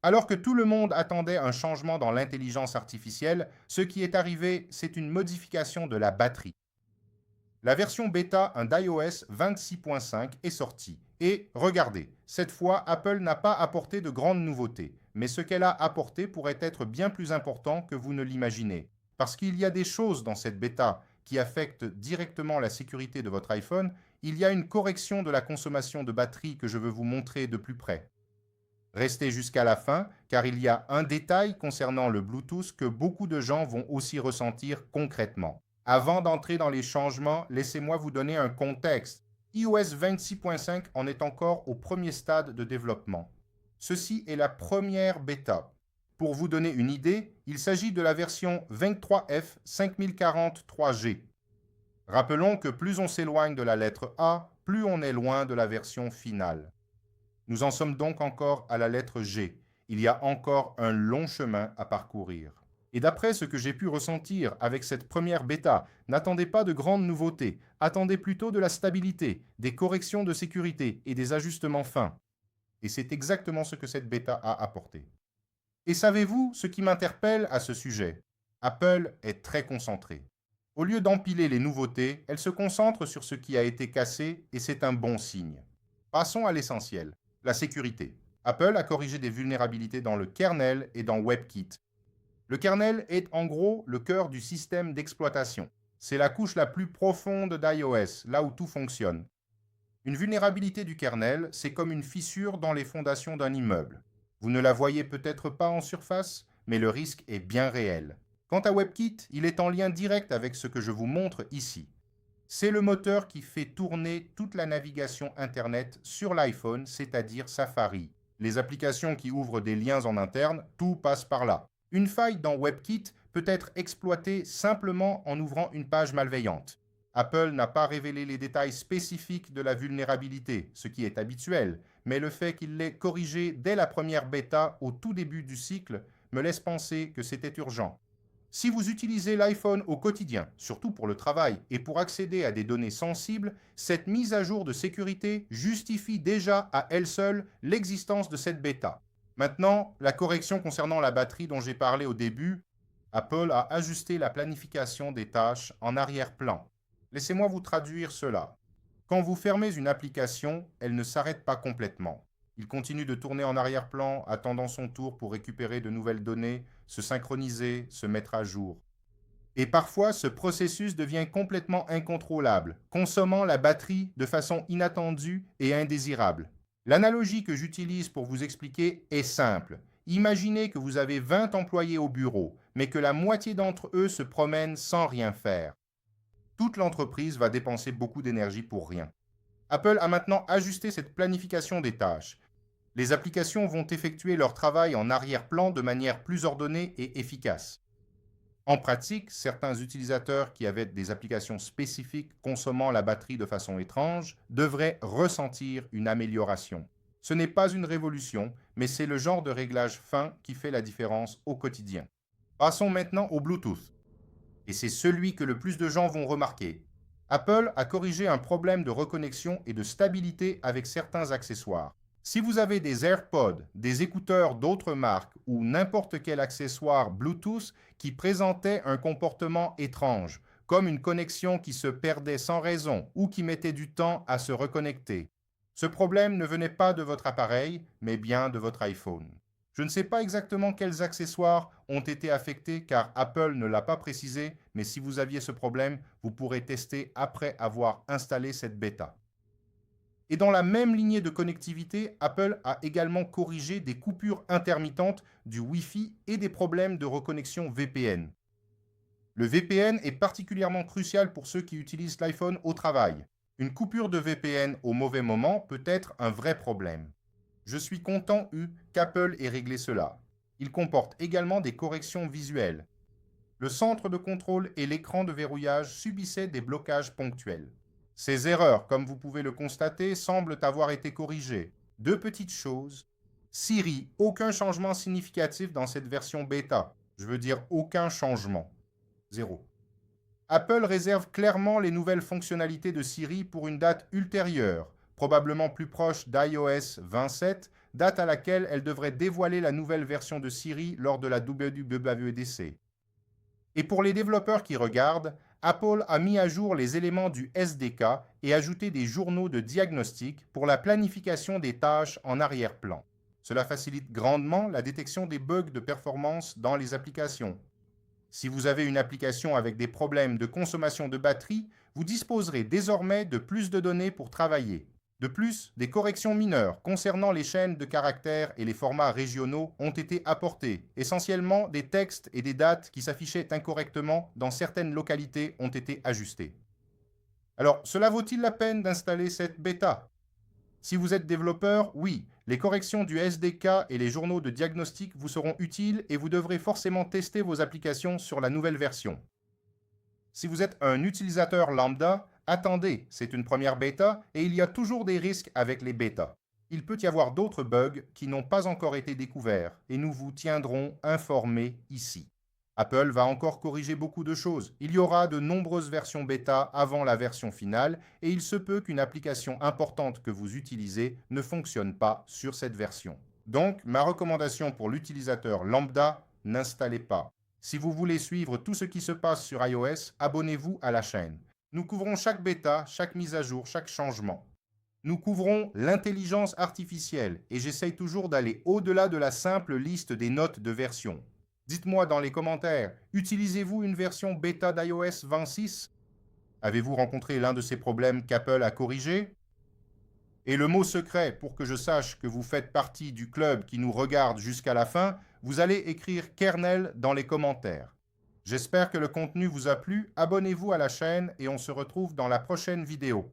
Alors que tout le monde attendait un changement dans l'intelligence artificielle, ce qui est arrivé, c'est une modification de la batterie. La version bêta d'iOS 26.5 est sortie. Et regardez, cette fois, Apple n'a pas apporté de grandes nouveautés, mais ce qu'elle a apporté pourrait être bien plus important que vous ne l'imaginez. Parce qu'il y a des choses dans cette bêta qui affectent directement la sécurité de votre iPhone, il y a une correction de la consommation de batterie que je veux vous montrer de plus près. Restez jusqu'à la fin, car il y a un détail concernant le Bluetooth que beaucoup de gens vont aussi ressentir concrètement. Avant d'entrer dans les changements, laissez-moi vous donner un contexte. iOS 26.5 en est encore au premier stade de développement. Ceci est la première bêta. Pour vous donner une idée, il s'agit de la version 23F 5043G. Rappelons que plus on s'éloigne de la lettre A, plus on est loin de la version finale. Nous en sommes donc encore à la lettre G. Il y a encore un long chemin à parcourir. Et d'après ce que j'ai pu ressentir avec cette première bêta, n'attendez pas de grandes nouveautés, attendez plutôt de la stabilité, des corrections de sécurité et des ajustements fins. Et c'est exactement ce que cette bêta a apporté. Et savez-vous ce qui m'interpelle à ce sujet? Apple est très concentrée. Au lieu d'empiler les nouveautés, elle se concentre sur ce qui a été cassé et c'est un bon signe. Passons à l'essentiel, la sécurité. Apple a corrigé des vulnérabilités dans le kernel et dans WebKit. Le kernel est en gros le cœur du système d'exploitation. C'est la couche la plus profonde d'iOS, là où tout fonctionne. Une vulnérabilité du kernel, c'est comme une fissure dans les fondations d'un immeuble. Vous ne la voyez peut-être pas en surface, mais le risque est bien réel. Quant à WebKit, il est en lien direct avec ce que je vous montre ici. C'est le moteur qui fait tourner toute la navigation Internet sur l'iPhone, c'est-à-dire Safari. Les applications qui ouvrent des liens en interne, tout passe par là. Une faille dans WebKit peut être exploitée simplement en ouvrant une page malveillante. Apple n'a pas révélé les détails spécifiques de la vulnérabilité, ce qui est habituel, mais le fait qu'il l'ait corrigé dès la première bêta au tout début du cycle me laisse penser que c'était urgent. Si vous utilisez l'iPhone au quotidien, surtout pour le travail et pour accéder à des données sensibles, cette mise à jour de sécurité justifie déjà à elle seule l'existence de cette bêta. Maintenant, la correction concernant la batterie dont j'ai parlé au début, Apple a ajusté la planification des tâches en arrière-plan. Laissez-moi vous traduire cela. Quand vous fermez une application, elle ne s'arrête pas complètement. Il continue de tourner en arrière-plan, attendant son tour pour récupérer de nouvelles données, se synchroniser, se mettre à jour. Et parfois, ce processus devient complètement incontrôlable, consommant la batterie de façon inattendue et indésirable. L'analogie que j'utilise pour vous expliquer est simple. Imaginez que vous avez 20 employés au bureau, mais que la moitié d'entre eux se promènent sans rien faire. Toute l'entreprise va dépenser beaucoup d'énergie pour rien. Apple a maintenant ajusté cette planification des tâches. Les applications vont effectuer leur travail en arrière-plan de manière plus ordonnée et efficace. En pratique, certains utilisateurs qui avaient des applications spécifiques consommant la batterie de façon étrange devraient ressentir une amélioration. Ce n'est pas une révolution, mais c'est le genre de réglage fin qui fait la différence au quotidien. Passons maintenant au Bluetooth. Et c'est celui que le plus de gens vont remarquer. Apple a corrigé un problème de reconnexion et de stabilité avec certains accessoires. Si vous avez des AirPods, des écouteurs d'autres marques ou n'importe quel accessoire Bluetooth qui présentait un comportement étrange, comme une connexion qui se perdait sans raison ou qui mettait du temps à se reconnecter, ce problème ne venait pas de votre appareil, mais bien de votre iPhone. Je ne sais pas exactement quels accessoires ont été affectés car Apple ne l'a pas précisé, mais si vous aviez ce problème, vous pourrez tester après avoir installé cette bêta. Et dans la même lignée de connectivité, Apple a également corrigé des coupures intermittentes du Wi-Fi et des problèmes de reconnexion VPN. Le VPN est particulièrement crucial pour ceux qui utilisent l'iPhone au travail. Une coupure de VPN au mauvais moment peut être un vrai problème. Je suis content qu'Apple ait réglé cela. Il comporte également des corrections visuelles. Le centre de contrôle et l'écran de verrouillage subissaient des blocages ponctuels. Ces erreurs, comme vous pouvez le constater, semblent avoir été corrigées. Deux petites choses. Siri, aucun changement significatif dans cette version bêta. Je veux dire aucun changement. Zéro. Apple réserve clairement les nouvelles fonctionnalités de Siri pour une date ultérieure, probablement plus proche d'iOS 27, date à laquelle elle devrait dévoiler la nouvelle version de Siri lors de la WWDC. Et pour les développeurs qui regardent, Apple a mis à jour les éléments du SDK et ajouté des journaux de diagnostic pour la planification des tâches en arrière-plan. Cela facilite grandement la détection des bugs de performance dans les applications. Si vous avez une application avec des problèmes de consommation de batterie, vous disposerez désormais de plus de données pour travailler. De plus, des corrections mineures concernant les chaînes de caractères et les formats régionaux ont été apportées. Essentiellement, des textes et des dates qui s'affichaient incorrectement dans certaines localités ont été ajustés. Alors, cela vaut-il la peine d'installer cette bêta? Si vous êtes développeur, oui, les corrections du SDK et les journaux de diagnostic vous seront utiles et vous devrez forcément tester vos applications sur la nouvelle version. Si vous êtes un utilisateur lambda, attendez, c'est une première bêta et il y a toujours des risques avec les bêtas. Il peut y avoir d'autres bugs qui n'ont pas encore été découverts et nous vous tiendrons informés ici. Apple va encore corriger beaucoup de choses. Il y aura de nombreuses versions bêta avant la version finale et il se peut qu'une application importante que vous utilisez ne fonctionne pas sur cette version. Donc, ma recommandation pour l'utilisateur lambda, n'installez pas. Si vous voulez suivre tout ce qui se passe sur iOS, abonnez-vous à la chaîne. Nous couvrons chaque bêta, chaque mise à jour, chaque changement. Nous couvrons l'intelligence artificielle et j'essaye toujours d'aller au-delà de la simple liste des notes de version. Dites-moi dans les commentaires, utilisez-vous une version bêta d'iOS 26? Avez-vous rencontré l'un de ces problèmes qu'Apple a corrigé? Et le mot secret pour que je sache que vous faites partie du club qui nous regarde jusqu'à la fin, vous allez écrire kernel dans les commentaires. J'espère que le contenu vous a plu, abonnez-vous à la chaîne et on se retrouve dans la prochaine vidéo.